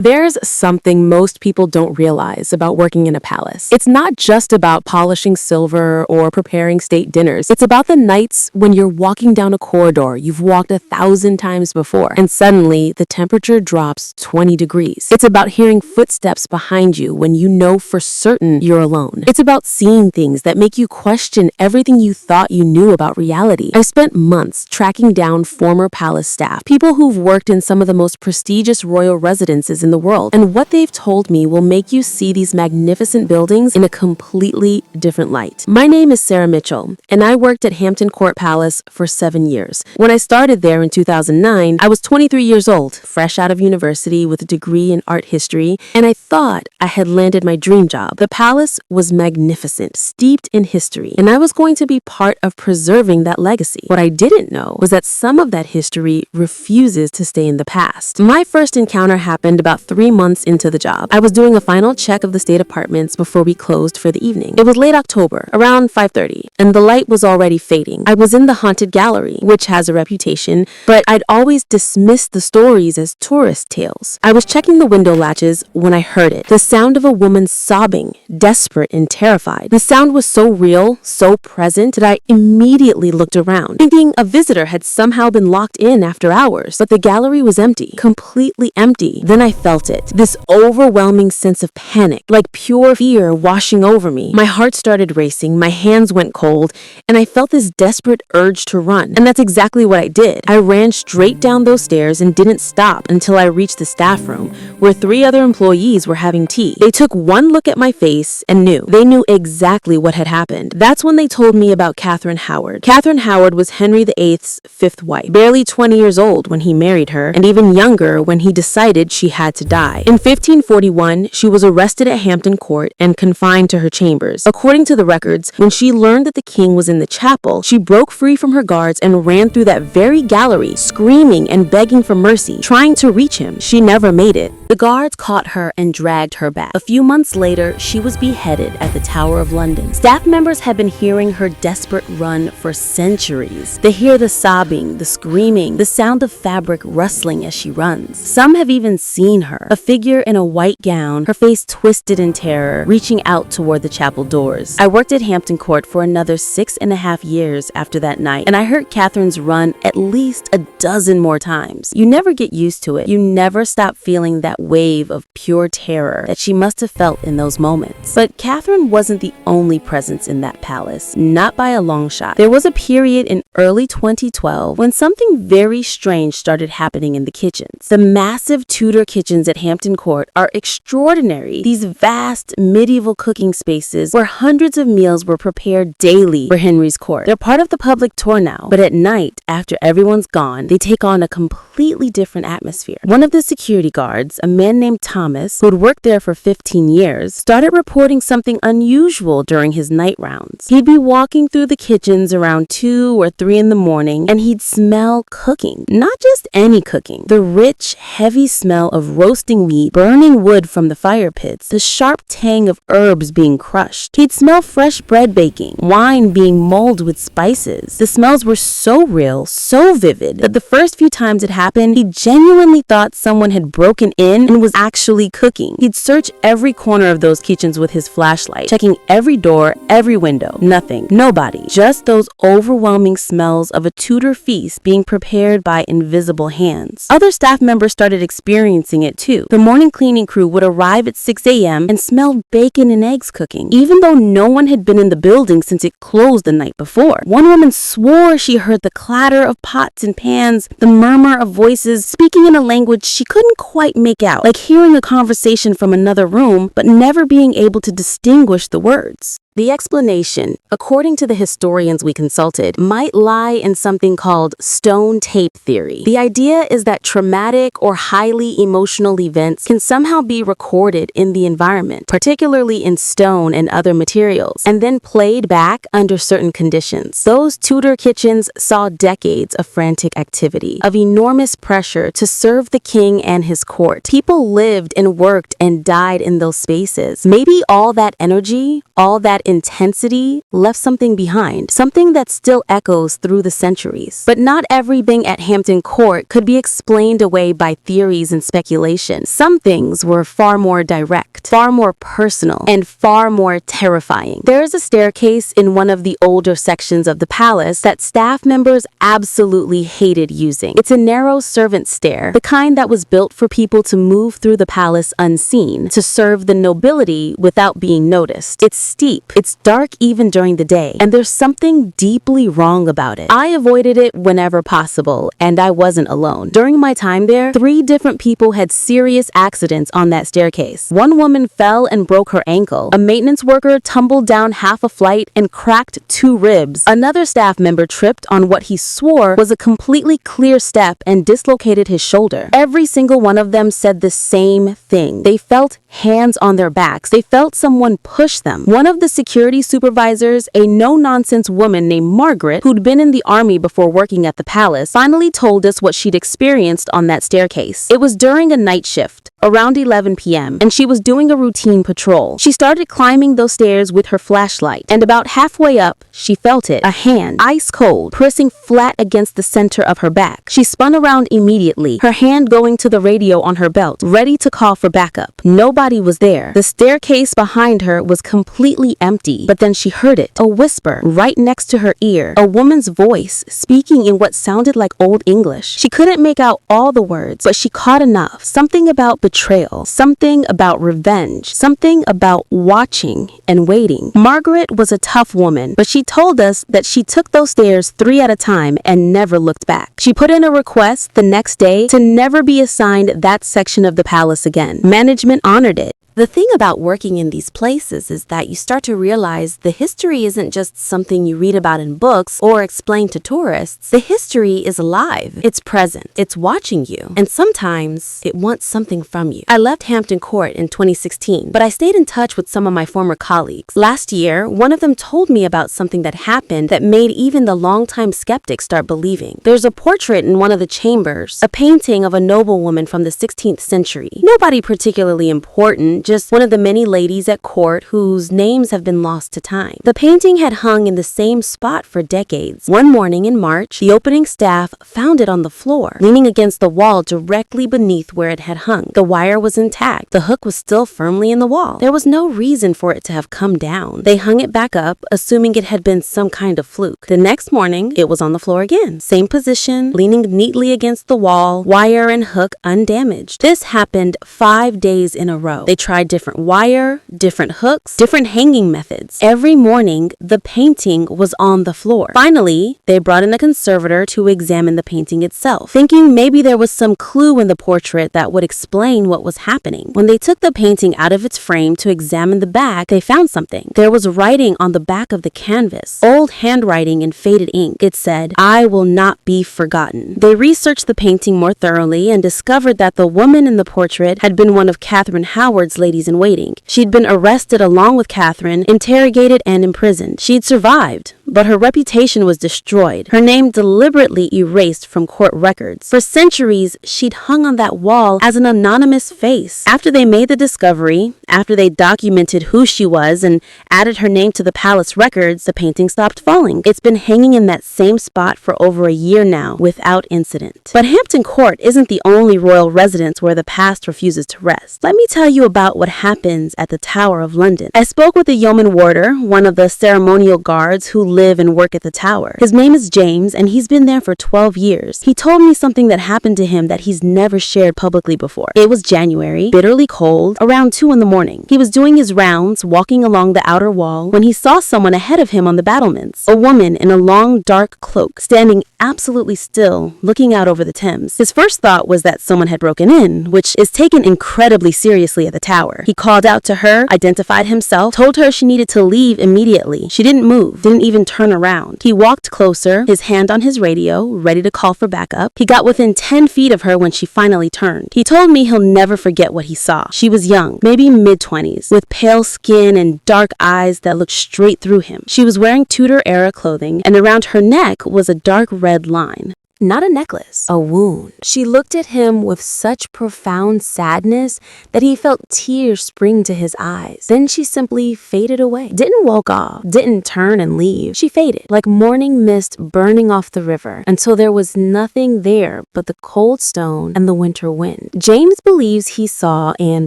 There's something most people don't realize about working in a palace. It's not just about polishing silver or preparing state dinners. It's about the nights when you're walking down a corridor you've walked 1,000 times before, and suddenly the temperature drops 20 degrees. It's about hearing footsteps behind you when you know for certain you're alone. It's about seeing things that make you question everything you thought you knew about reality. I spent months tracking down former palace staff, people who've worked in some of the most prestigious royal residences in the world, and what they've told me will make you see these magnificent buildings in a completely different light. My name is Sarah Mitchell, and I worked at Hampton Court Palace for 7 years. When I started there in 2009, I was 23 years old, fresh out of university with a degree in art history, and I thought I had landed my dream job. The palace was magnificent, steeped in history, and I was going to be part of preserving that legacy. What I didn't know was that some of that history refuses to stay in the past. My first encounter happened about 3 months into the job. I was doing a final check of the state apartments before we closed for the evening. It was late October, around 5:30, and the light was already fading. I was in the haunted gallery, which has a reputation, but I'd always dismissed the stories as tourist tales. I was checking the window latches when I heard it, the sound of a woman sobbing, desperate and terrified. The sound was so real, so present, that I immediately looked around, thinking a visitor had somehow been locked in after hours. But the gallery was empty, completely empty. Then I felt it, this overwhelming sense of panic, like pure fear washing over me. My heart started racing, my hands went cold, and I felt this desperate urge to run. And that's exactly what I did. I ran straight down those stairs and didn't stop until I reached the staff room, where 3 other employees were having tea. They took one look at my face and knew. They knew exactly what had happened. That's when they told me about Catherine Howard. Catherine Howard was Henry VIII's 5th wife, barely 20 years old when he married her, and even younger when he decided she had to die. In 1541, she was arrested at Hampton Court and confined to her chambers. According to the records, when she learned that the king was in the chapel, she broke free from her guards and ran through that very gallery, screaming and begging for mercy, trying to reach him. She never made it. The guards caught her and dragged her back. A few months later, she was beheaded at the Tower of London. Staff members had been hearing her desperate run for centuries. They hear the sobbing, the screaming, the sound of fabric rustling as she runs. Some have even seen her, a figure in a white gown, her face twisted in terror, reaching out toward the chapel doors. I worked at Hampton Court for another 6.5 years after that night, and I heard Catherine's run at least a dozen more times. You never get used to it. You never stop feeling that wave of pure terror that she must have felt in those moments. But Catherine wasn't the only presence in that palace, not by a long shot. There was a period in early 2012 when something very strange started happening in the kitchens. The massive Tudor kitchens at Hampton Court are extraordinary. These vast medieval cooking spaces where hundreds of meals were prepared daily for Henry's court. They're part of the public tour now, but at night, after everyone's gone, they take on a completely different atmosphere. One of the security guards, a man named Thomas, who had worked there for 15 years, started reporting something unusual during his night rounds. He'd be walking through the kitchens around 2 or 3 in the morning, and he'd smell cooking. Not just any cooking. The rich, heavy smell of roasting meat, burning wood from the fire pits, the sharp tang of herbs being crushed. He'd smell fresh bread baking, wine being mulled with spices. The smells were so real, so vivid, that the first few times it happened, he genuinely thought someone had broken in and was actually cooking. He'd search every corner of those kitchens with his flashlight, checking every door, every window. Nothing. Nobody. Just those overwhelming smells of a Tudor feast being prepared by invisible hands. Other staff members started experiencing it too. The morning cleaning crew would arrive at 6 a.m. and smell bacon and eggs cooking, even though no one had been in the building since it closed the night before. One woman swore she heard the clatter of pots and pans, the murmur of voices speaking in a language she couldn't quite make out, like hearing a conversation from another room, but never being able to distinguish the words. The explanation, according to the historians we consulted, might lie in something called stone tape theory. The idea is that traumatic or highly emotional events can somehow be recorded in the environment, particularly in stone and other materials, and then played back under certain conditions. Those Tudor kitchens saw decades of frantic activity, of enormous pressure to serve the king and his court. People lived and worked and died in those spaces. Maybe all that energy, all that intensity left something behind, something that still echoes through the centuries. But not everything at Hampton Court could be explained away by theories and speculation. Some things were far more direct, far more personal, and far more terrifying. There is a staircase in one of the older sections of the palace that staff members absolutely hated using. It's a narrow servant stair, the kind that was built for people to move through the palace unseen, to serve the nobility without being noticed. It's steep, it's dark even during the day, and there's something deeply wrong about it. I avoided it whenever possible, and I wasn't alone. During my time there, 3 different people had serious accidents on that staircase. One woman fell and broke her ankle. A maintenance worker tumbled down half a flight and cracked 2 ribs. Another staff member tripped on what he swore was a completely clear step and dislocated his shoulder. Every single one of them said the same thing. They felt hands on their backs. They felt someone push them. One of the security supervisors, a no-nonsense woman named Margaret, who'd been in the army before working at the palace, finally told us what she'd experienced on that staircase. It was during a night shift, around 11 p.m., and she was doing a routine patrol. She started climbing those stairs with her flashlight, and about halfway up, she felt it, a hand, ice cold, pressing flat against the center of her back. She spun around immediately, her hand going to the radio on her belt, ready to call for backup. Nobody was there. The staircase behind her was completely empty, but then she heard it, a whisper right next to her ear, a woman's voice speaking in what sounded like Old English. She couldn't make out all the words, but she caught enough. Something about betrayal, something about revenge, something about watching and waiting. Margaret was a tough woman, but she told us that she took those stairs 3 at a time and never looked back. She put in a request the next day to never be assigned that section of the palace again. Management honored it. The thing about working in these places is that you start to realize the history isn't just something you read about in books or explain to tourists. The history is alive. It's present. It's watching you. And sometimes it wants something from you. I left Hampton Court in 2016, but I stayed in touch with some of my former colleagues. Last year, one of them told me about something that happened that made even the longtime skeptics start believing. There's a portrait in one of the chambers, a painting of a noblewoman from the 16th century. Nobody particularly important, just one of the many ladies at court whose names have been lost to time. The painting had hung in the same spot for decades. One morning in March, the opening staff found it on the floor, leaning against the wall directly beneath where it had hung. The wire was intact. The hook was still firmly in the wall. There was no reason for it to have come down. They hung it back up, assuming it had been some kind of fluke. The next morning, it was on the floor again. Same position, leaning neatly against the wall, wire and hook undamaged. This happened 5 days in a row. They tried different wire, different hooks, different hanging methods. Every morning, the painting was on the floor. Finally, they brought in a conservator to examine the painting itself, thinking maybe there was some clue in the portrait that would explain what was happening. When they took the painting out of its frame to examine the back, they found something. There was writing on the back of the canvas, old handwriting in faded ink. It said, "I will not be forgotten." They researched the painting more thoroughly and discovered that the woman in the portrait had been one of Catherine Howard's ladies in waiting. She'd been arrested along with Catherine, interrogated and imprisoned. She'd survived, but her reputation was destroyed. Her name deliberately erased from court records. For centuries, she'd hung on that wall as an anonymous face. After they made the discovery, after they documented who she was and added her name to the palace records, the painting stopped falling. It's been hanging in that same spot for over a year now, without incident. But Hampton Court isn't the only royal residence where the past refuses to rest. Let me tell you about what happens at the Tower of London. I spoke with a yeoman warder, one of the ceremonial guards who live and work at the tower. His name is James, and he's been there for 12 years. He told me something that happened to him that he's never shared publicly before. It was January, bitterly cold, around 2 in the morning. He was doing his rounds, walking along the outer wall, when he saw someone ahead of him on the battlements. A woman in a long, dark cloak, standing absolutely still, looking out over the Thames. His first thought was that someone had broken in, which is taken incredibly seriously at the tower. He called out to her, identified himself, told her she needed to leave immediately. She didn't move, didn't even turn around. He walked closer, his hand on his radio, ready to call for backup. He got within 10 feet of her when she finally turned. He told me he'll never forget what he saw. She was young, maybe mid-20s, with pale skin and dark eyes that looked straight through him. She was wearing Tudor-era clothing, and around her neck was a dark red line. not a necklace, a wound. She looked at him with such profound sadness that he felt tears spring to his eyes. Then she simply faded away. Didn't walk off, didn't turn and leave. She faded, like morning mist burning off the river, until there was nothing there but the cold stone and the winter wind. James believes he saw Anne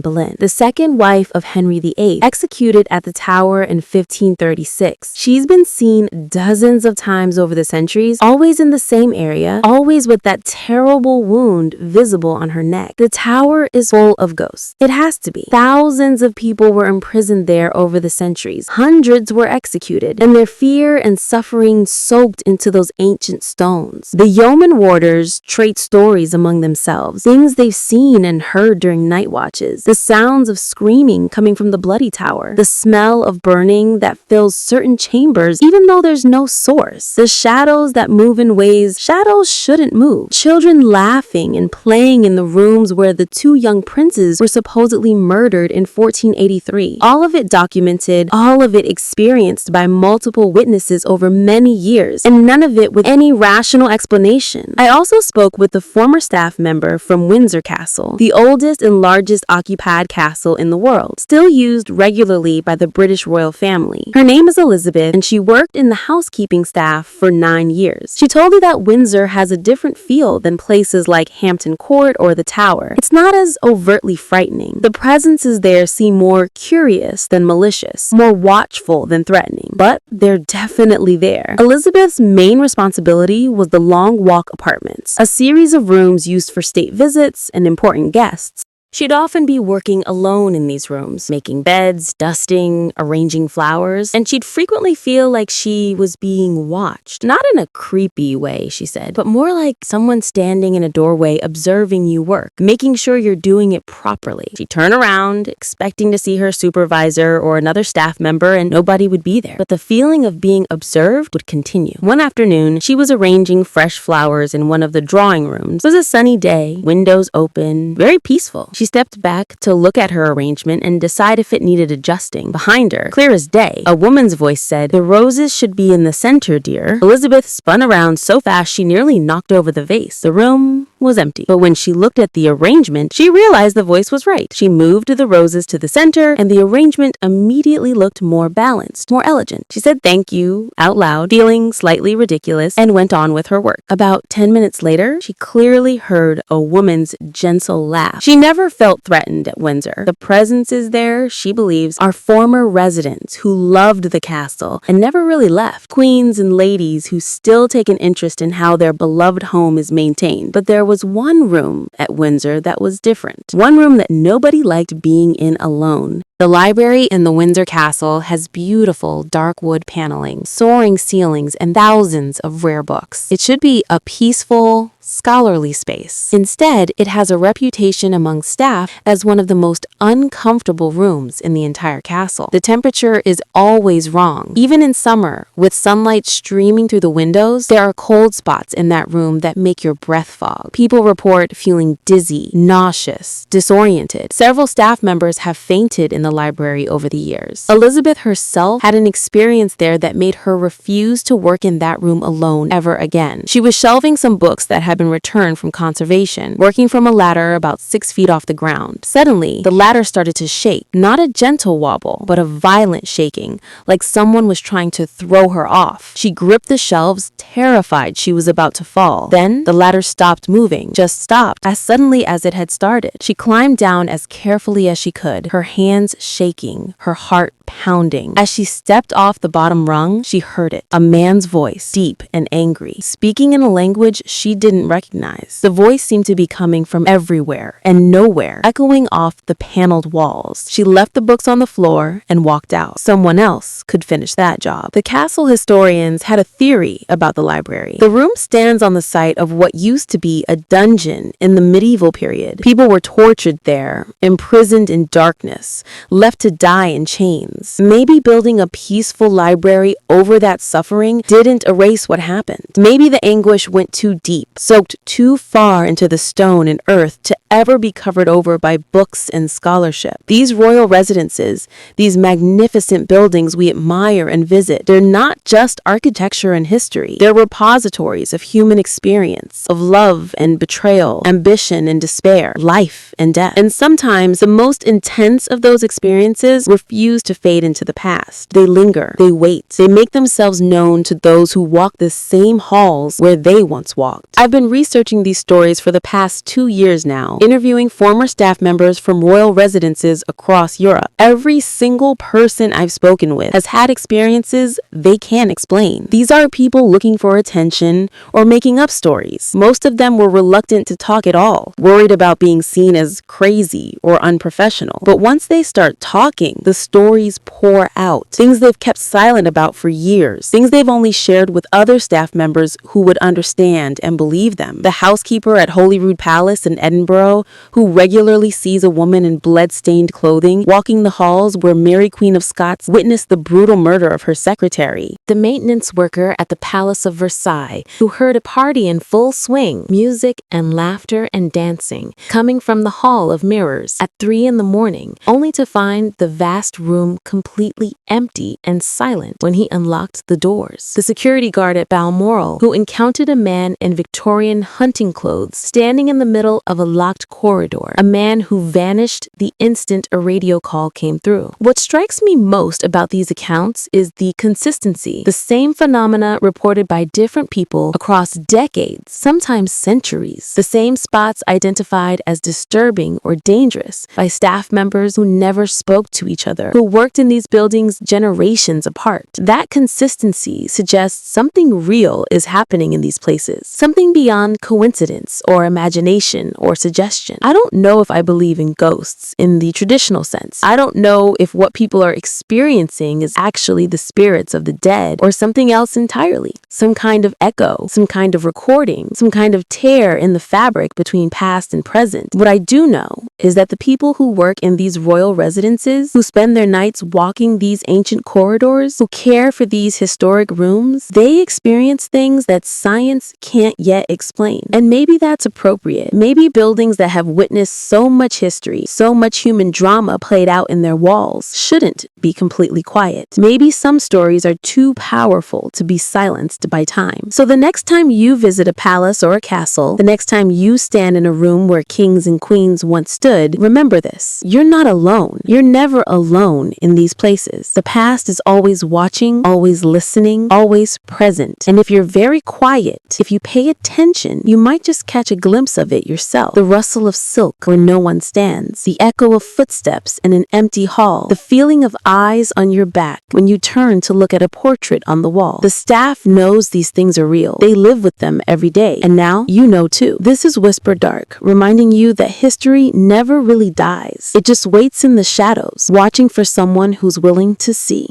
Boleyn, the second wife of Henry VIII, executed at the Tower in 1536. She's been seen dozens of times over the centuries, always in the same area, always with that terrible wound visible on her neck. The Tower is full of ghosts. It has to be. Thousands of people were imprisoned there over the centuries. Hundreds were executed, and their fear and suffering soaked into those ancient stones. The yeoman warders trade stories among themselves, things they've seen and heard during night watches, the sounds of screaming coming from the bloody tower, the smell of burning that fills certain chambers even though there's no source, the shadows that move in ways shadows shouldn't move, children laughing and playing in the rooms where the two young princes were supposedly murdered in 1483. All of it documented, all of it experienced by multiple witnesses over many years, and none of it with any rational explanation. I also spoke with the former staff member from Windsor Castle, the oldest and largest occupied castle in the world, still used regularly by the British royal family. Her name is Elizabeth, and she worked in the housekeeping staff for 9 years. She told me that Windsor has a different feel than places like Hampton Court or the Tower. It's not as overtly frightening. The presences there seem more curious than malicious, more watchful than threatening, but they're definitely there. Elizabeth's main responsibility was the Long Walk Apartments, a series of rooms used for state visits and important guests. She'd often be working alone in these rooms, making beds, dusting, arranging flowers, and she'd frequently feel like she was being watched. Not in a creepy way, she said, but more like someone standing in a doorway observing you work, making sure you're doing it properly. She'd turn around, expecting to see her supervisor or another staff member, and nobody would be there. But the feeling of being observed would continue. One afternoon, she was arranging fresh flowers in one of the drawing rooms. It was a sunny day, windows open, very peaceful. She stepped back to look at her arrangement and decide if it needed adjusting. Behind her, clear as day, a woman's voice said, "The roses should be in the center, dear." Elizabeth spun around so fast she nearly knocked over the vase. The room was empty. But when she looked at the arrangement, she realized the voice was right. She moved the roses to the center, and the arrangement immediately looked more balanced, more elegant. She said thank you out loud, feeling slightly ridiculous, and went on with her work. About 10 minutes later, she clearly heard a woman's gentle laugh. She never felt threatened at Windsor. The presences there, she believes, are former residents who loved the castle and never really left. Queens and ladies who still take an interest in how their beloved home is maintained. But there was one room at Windsor that was different. One room that nobody liked being in alone. The library in the Windsor Castle has beautiful dark wood paneling, soaring ceilings, and thousands of rare books. It should be a peaceful, scholarly space. Instead, it has a reputation among staff as one of the most uncomfortable rooms in the entire castle. The temperature is always wrong. Even in summer, with sunlight streaming through the windows, there are cold spots in that room that make your breath fog. People report feeling dizzy, nauseous, disoriented. Several staff members have fainted in the library over the years. Elizabeth herself had an experience there that made her refuse to work in that room alone ever again. She was shelving some books that had been returned from conservation, working from a ladder about 6 feet off the ground. Suddenly, the ladder started to shake, not a gentle wobble, but a violent shaking, like someone was trying to throw her off. She gripped the shelves, terrified she was about to fall. Then, the ladder stopped moving, just stopped, as suddenly as it had started. She climbed down as carefully as she could, her hands shaking, her heart pounding. As she stepped off the bottom rung, she heard it. A man's voice, deep and angry, speaking in a language she didn't recognize. The voice seemed to be coming from everywhere and nowhere, echoing off the paneled walls. She left the books on the floor and walked out. Someone else could finish that job. The castle historians had a theory about the library. The room stands on the site of what used to be a dungeon in the medieval period. People were tortured there, imprisoned in darkness, left to die in chains. Maybe building a peaceful library over that suffering didn't erase what happened. Maybe the anguish went too deep, soaked too far into the stone and earth to ever be covered over by books and scholarship. These royal residences, these magnificent buildings we admire and visit, they're not just architecture and history. They're repositories of human experience, of love and betrayal, ambition and despair, life and death. And sometimes the most intense of those experiences refuse to fade into the past. They linger, they wait, they make themselves known to those who walk the same halls where they once walked. I've been researching these stories for the past 2 years now, interviewing former staff members from royal residences across Europe. Every single person I've spoken with has had experiences they can't explain. These aren't people looking for attention or making up stories. Most of them were reluctant to talk at all, worried about being seen as crazy or unprofessional. But once they start talking, the stories pour out. Things they've kept silent about for years. Things they've only shared with other staff members who would understand and believe them. The housekeeper at Holyrood Palace in Edinburgh, who regularly sees a woman in blood-stained clothing walking the halls where Mary Queen of Scots witnessed the brutal murder of her secretary. The maintenance worker at the Palace of Versailles, who heard a party in full swing, music and laughter and dancing, coming from the Hall of Mirrors at 3 in the morning, only to find the vast room completely empty and silent when he unlocked the doors. The security guard at Balmoral, who encountered a man in Victorian hunting clothes standing in the middle of a locked corridor, a man who vanished the instant a radio call came through. What strikes me most about these accounts is the consistency. The same phenomena reported by different people across decades, sometimes centuries. The same spots identified as disturbing or dangerous by staff members who never spoke to each other, who worked in these buildings generations apart. That consistency suggests something real is happening in these places, something beyond coincidence or imagination or suggestion. I don't know if I believe in ghosts in the traditional sense. I don't know if what people are experiencing is actually the spirits of the dead or something else entirely. Some kind of echo, some kind of recording, some kind of tear in the fabric between past and present. What I do know is that the people who work in these royal residences, who spend their nights walking these ancient corridors, who care for these historic rooms, they experience things that science can't yet explain. And maybe that's appropriate. Maybe buildings that have witnessed so much history, so much human drama played out in their walls, shouldn't be completely quiet. Maybe some stories are too powerful to be silenced by time. So the next time you visit a palace or a castle, the next time you stand in a room where kings and queens once stood, remember this: you're not alone. You're never alone in these places. The past is always watching, always listening, always present. And if you're very quiet, if you pay attention, you might just catch a glimpse of it yourself. The rustle of silk where no one stands, the echo of footsteps in an empty hall, the feeling of eyes on your back when you turn to look at a portrait on the wall. The staff knows these things are real. They live with them every day. And now you know too. This is Wispar Dark, reminding you that history never really dies. It just waits in the shadows, watching for someone who's willing to see.